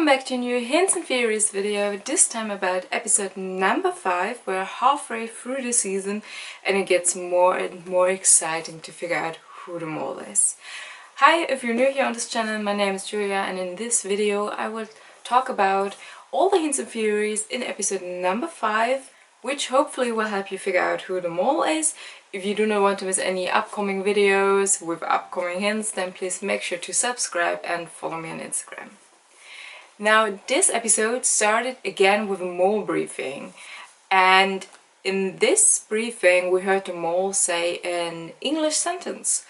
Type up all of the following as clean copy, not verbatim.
back to a new Hints and Theories video, this time about episode number 5. We're halfway through the season and it gets more and more exciting to figure out who the mole is. Hi, if you're new here on this channel, my name is Julia and in this video I will talk about all the hints and theories in episode number 5, which hopefully will help you figure out who the mole is. If you do not want to miss any upcoming videos with upcoming hints, then please make sure to subscribe and follow me on Instagram. Now, this episode started again with a mole briefing, and in this briefing we heard the mole say an English sentence,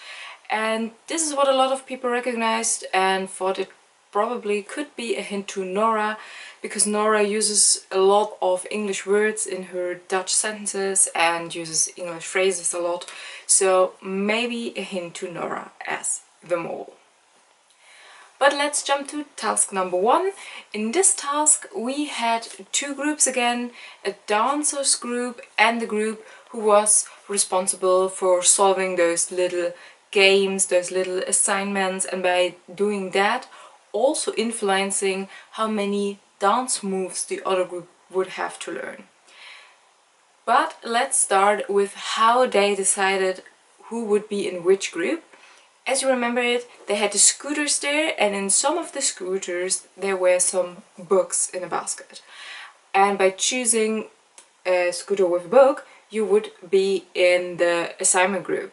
and this is what a lot of people recognized and thought it probably could be a hint to Nora, because Nora uses a lot of English words in her Dutch sentences and uses English phrases a lot, so maybe a hint to Nora as the mole. But let's jump to task number 1. In this task we had two groups again, a dancers group and the group who was responsible for solving those little games, those little assignments, and by doing that also influencing how many dance moves the other group would have to learn. But let's start with how they decided who would be in which group. As you remember it, they had the scooters there, and in some of the scooters there were some books in a basket. And by choosing a scooter with a book, you would be in the assignment group.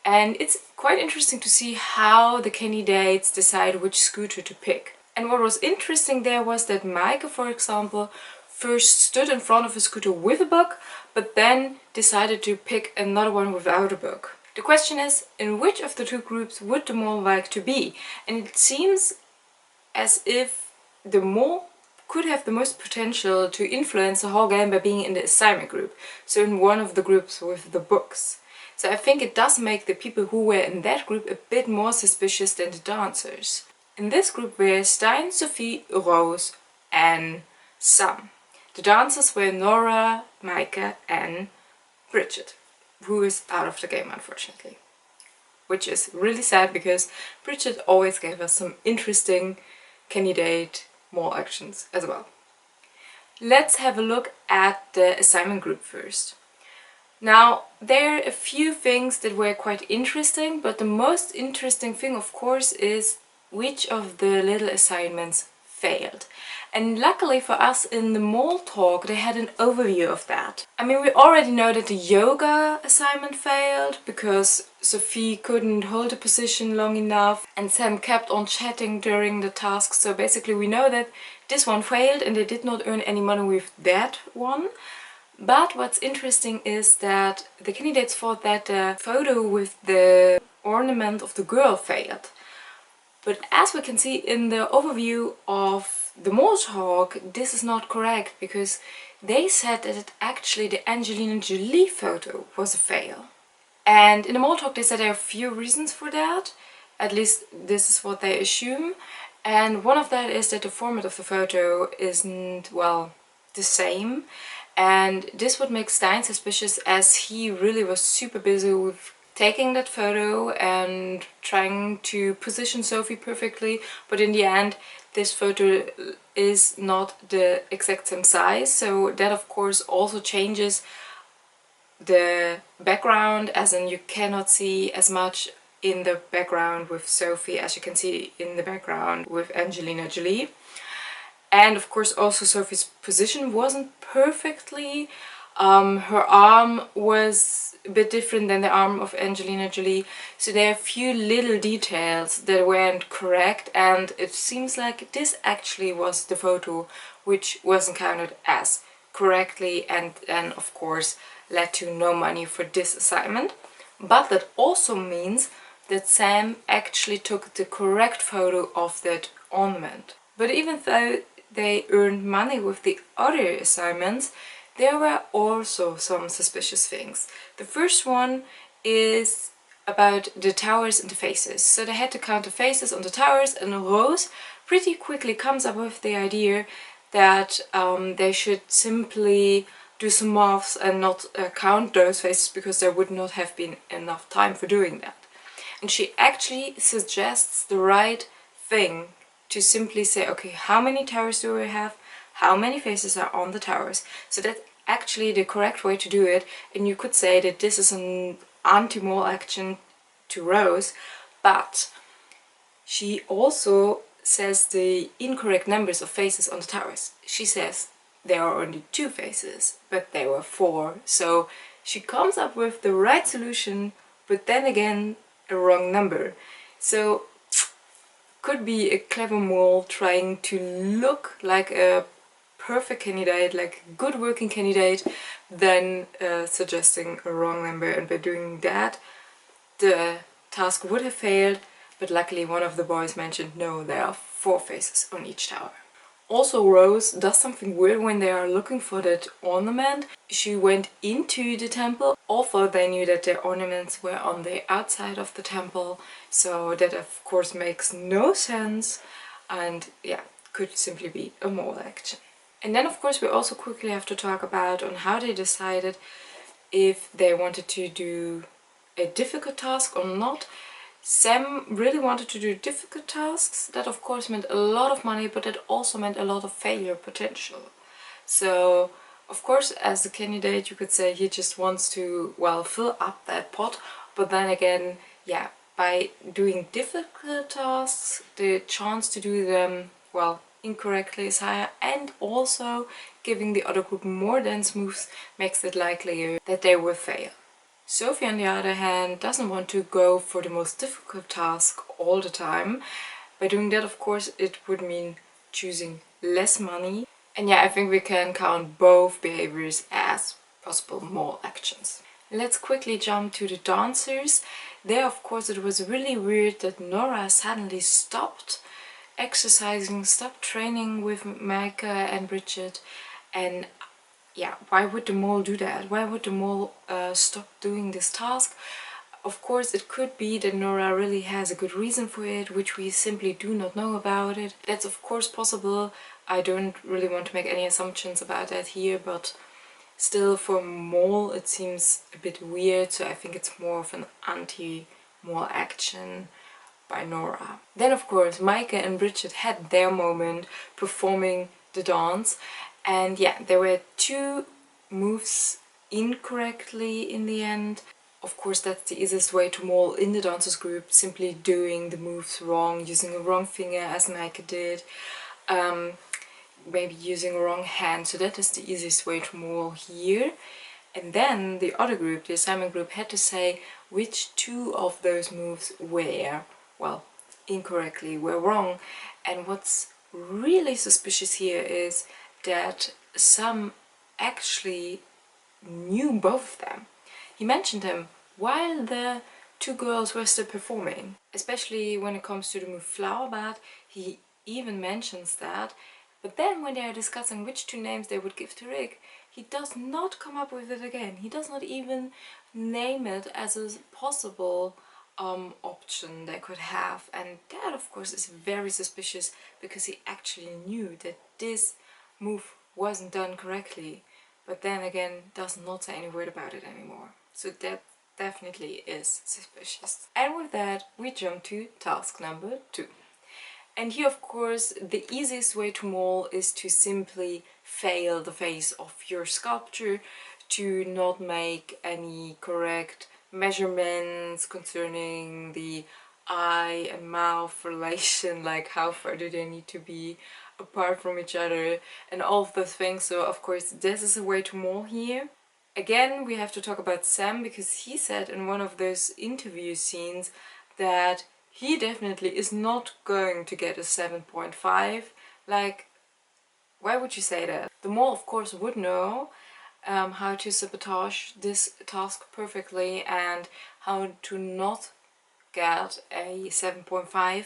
And it's quite interesting to see how the candidates decide which scooter to pick. And what was interesting there was that Maaike, for example, first stood in front of a scooter with a book, but then decided to pick another one without a book. The question is, in which of the two groups would the mole like to be? And it seems as if the mole could have the most potential to influence the whole game by being in the assignment group, so in one of the groups with the books. So I think it does make the people who were in that group a bit more suspicious than the dancers. In this group were Stijn, Sophie, Rose and Sam. The dancers were Nora, Maaike and Bridget, who is out of the game unfortunately. Which is really sad because Bridget always gave us some interesting candidate mole actions as well. Let's have a look at the assignment group first. Now, there are a few things that were quite interesting, but the most interesting thing of course is which of the little assignments failed. And luckily for us in the mole talk they had an overview of that. I mean, we already know that the yoga assignment failed because Sophie couldn't hold a position long enough and Sam kept on chatting during the task, so basically we know that this one failed and they did not earn any money with that one. But what's interesting is that the candidates thought that the photo with the ornament of the girl failed. But as we can see in the overview of the mole talk, this is not correct, because they said that actually the Angelina Jolie photo was a fail. And in the mole talk they said there are a few reasons for that, at least this is what they assume. And one of that is that the format of the photo isn't, well, the same. And this would make Stijn suspicious, as he really was super busy with taking that photo and trying to position Sophie perfectly, but in the end this photo is not the exact same size, so that of course also changes the background, as in you cannot see as much in the background with Sophie as you can see in the background with Angelina Jolie. And of course also Sophie's position wasn't perfectly. Her arm was a bit different than the arm of Angelina Jolie, so there are a few little details that weren't correct, and it seems like this actually was the photo which wasn't counted as correctly, and of course led to no money for this assignment. But that also means that Sam actually took the correct photo of that ornament. But even though they earned money with the other assignments, there were also some suspicious things. The first one is about the towers and the faces. So they had to count the faces on the towers, and Rose pretty quickly comes up with the idea that they should simply do some maths and not count those faces, because there would not have been enough time for doing that. And she actually suggests the right thing to simply say, okay, how many towers do we have? How many faces are on the towers? So that's actually the correct way to do it. And you could say that this is an anti-mole action to Rose, but she also says the incorrect numbers of faces on the towers. She says there are only 2 faces, but there were 4. So she comes up with the right solution, but then again a wrong number. So could be a clever mole trying to look like a perfect candidate, like a good working candidate, then suggesting a wrong number, and by doing that the task would have failed, but luckily one of the boys mentioned no, there are 4 faces on each tower. Also, Rose does something weird when they are looking for that ornament. She went into the temple, although they knew that the ornaments were on the outside of the temple, so that of course makes no sense, and yeah, could simply be a mole action. And then of course we also quickly have to talk about on how they decided if they wanted to do a difficult task or not. Sam really wanted to do difficult tasks. That of course meant a lot of money, but it also meant a lot of failure potential. So of course as a candidate you could say he just wants to, well, fill up that pot, but then again, yeah, by doing difficult tasks the chance to do them, well, incorrectly is higher, and also giving the other group more dance moves makes it likelier that they will fail. Sophie, on the other hand, doesn't want to go for the most difficult task all the time. By doing that, of course, it would mean choosing less money. And yeah, I think we can count both behaviors as possible mole actions. Let's quickly jump to the dancers. There, of course, it was really weird that Nora suddenly stopped exercising, stopped training with Micah and Bridget, and yeah, why would the mole do that? Why would the mole stop doing this task? Of course, it could be that Nora really has a good reason for it, which we simply do not know about it. That's of course possible. I don't really want to make any assumptions about that here, but still for mole it seems a bit weird, so I think it's more of an anti-mole action by Nora. Then of course Micah and Bridget had their moment performing the dance, and yeah, there were 2 moves incorrectly in the end. Of course that's the easiest way to mole in the dancers group, simply doing the moves wrong, using a wrong finger as Micah did, maybe using a wrong hand, so that is the easiest way to mole here. And then the other group, the assignment group, had to say which 2 of those moves were, well, incorrectly, were wrong. And what's really suspicious here is that Sam actually knew both of them. He mentioned them while the 2 girls were still performing. Especially when it comes to the move Flower Bath, he even mentions that. But then when they are discussing which 2 names they would give to Rick, he does not come up with it again. He does not even name it as a possible option they could have. And that of course is very suspicious, because he actually knew that this move wasn't done correctly, but then again does not say any word about it anymore. So that definitely is suspicious. And with that we jump to task number 2. And here of course the easiest way to mole is to simply fail the face of your sculpture, to not make any correct measurements concerning the eye and mouth relation, like how far do they need to be apart from each other and all of those things. So of course this is a way to mole here. Again, we have to talk about Sam, because he said in one of those interview scenes that he definitely is not going to get a 7.5. Like, why would you say that? The mole of course would know how to sabotage this task perfectly and how to not get a 7.5.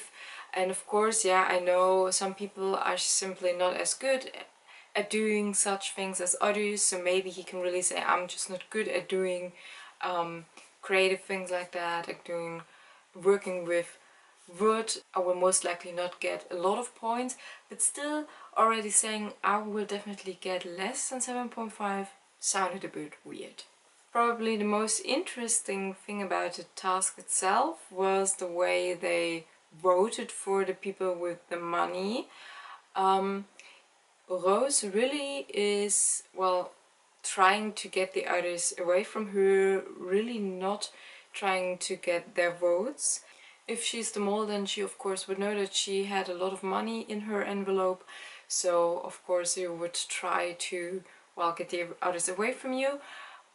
And of course, yeah, I know some people are simply not as good at doing such things as others, so maybe he can really say, I'm just not good at doing creative things like that, like working with wood. I will most likely not get a lot of points, but still already saying I will definitely get less than 7.5 sounded a bit weird. Probably the most interesting thing about the task itself was the way they voted for the people with the money. Rose really is, well, trying to get the others away from her, really not trying to get their votes. If she's the mole, then she of course would know that she had a lot of money in her envelope, so of course you would try to, well, get the others away from you.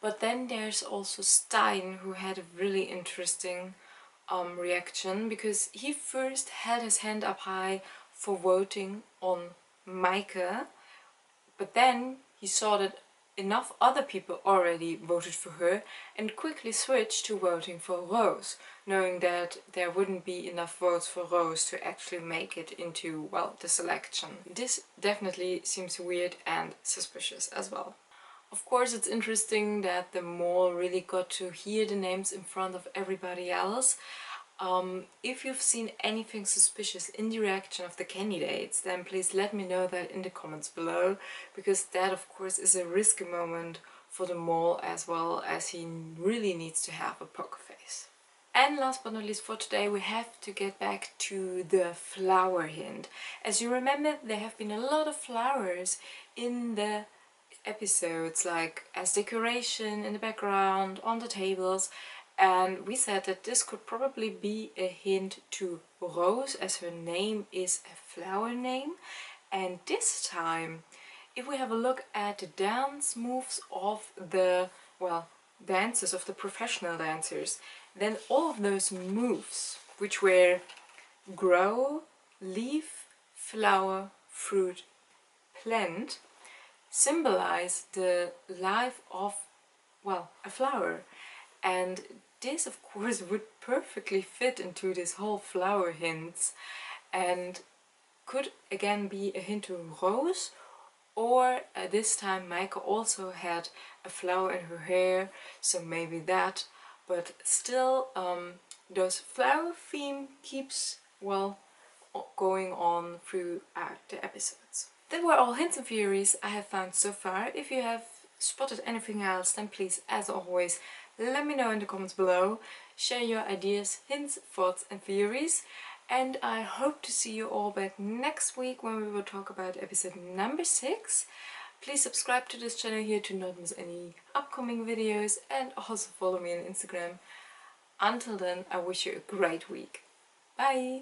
But then there's also Stein, who had a really interesting reaction, because he first held his hand up high for voting on Maaike, but then he saw that enough other people already voted for her and quickly switched to voting for Rose, knowing that there wouldn't be enough votes for Rose to actually make it into, well, the selection. This definitely seems weird and suspicious as well. Of course, it's interesting that the mole really got to hear the names in front of everybody else. If you've seen anything suspicious in the reaction of the candidates, then please let me know that in the comments below, because that of course is a risky moment for the mole, as well as he really needs to have a poker face. And last but not least for today, we have to get back to the flower hint. As you remember, there have been a lot of flowers in the episodes, like as decoration in the background, on the tables, and we said that this could probably be a hint to Rose, as her name is a flower name. And this time, if we have a look at the dance moves of the, well, dancers, of the professional dancers, then all of those moves, which were grow, leaf, flower, fruit, plant, symbolize the life of, well, a flower. And this of course would perfectly fit into this whole flower hints, and could again be a hint to Rose, or this time Maaike also had a flower in her hair, so maybe that. But still, those flower theme keeps, well, going on throughout the episodes. That were all hints and theories I have found so far. If you have spotted anything else, then please, as always, let me know in the comments below. Share your ideas, hints, thoughts and theories. And I hope to see you all back next week when we will talk about episode number 6. Please subscribe to this channel here to not miss any upcoming videos, and also follow me on Instagram. Until then, I wish you a great week. Bye!